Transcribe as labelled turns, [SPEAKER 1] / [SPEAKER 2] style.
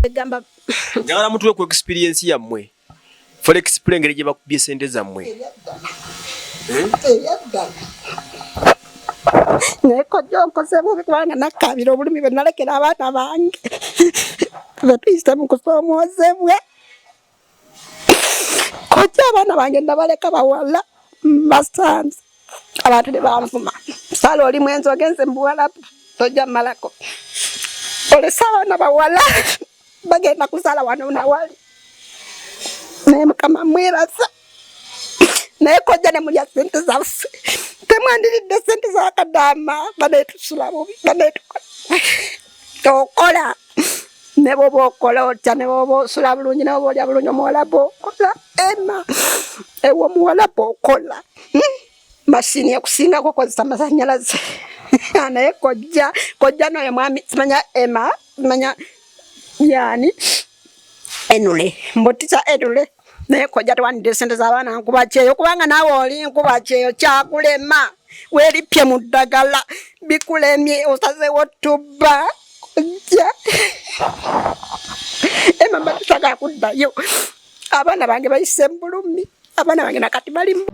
[SPEAKER 1] Gamba
[SPEAKER 2] njagala mutuwe ku experience yammwe forex plengere gye bakubye sente zammwe
[SPEAKER 1] neko jonkoze bubi kubanga nakabira obulumi bwe nalekera abaana bange batuyise mu kusoomozebwa kojja abaana bange nabaleka bawala basanze abantu ne banvuma sala oli mwenzi ogenze mbuwala tojja malako ole sawana bawala bagenda kusala wano nawali naye mukama mweraza naye kojja ne mulya sente zaffe temwandiridde sente za kadama banetusula bubi tokola ne bwoba okola otya ne bwoba osula bulungi ne bwoba olya bulungi omuwala bw'okola ema ewo omuwala bw'okola mashini yakusingako kozesa masanyalaze naye kojja noyo mwami simanya ema simanya yani enule mboticha enule naye kojja tewandidde sente z'abaana nkuba kyeyo kubanga naawe oli nkuba kyeyo kyakulema weeripye mu ddagala bikulemye osazeewo tubba kojja ema mbatisagala kuddayo abaana bange bayise mu bulumi abaana bange nakati balimu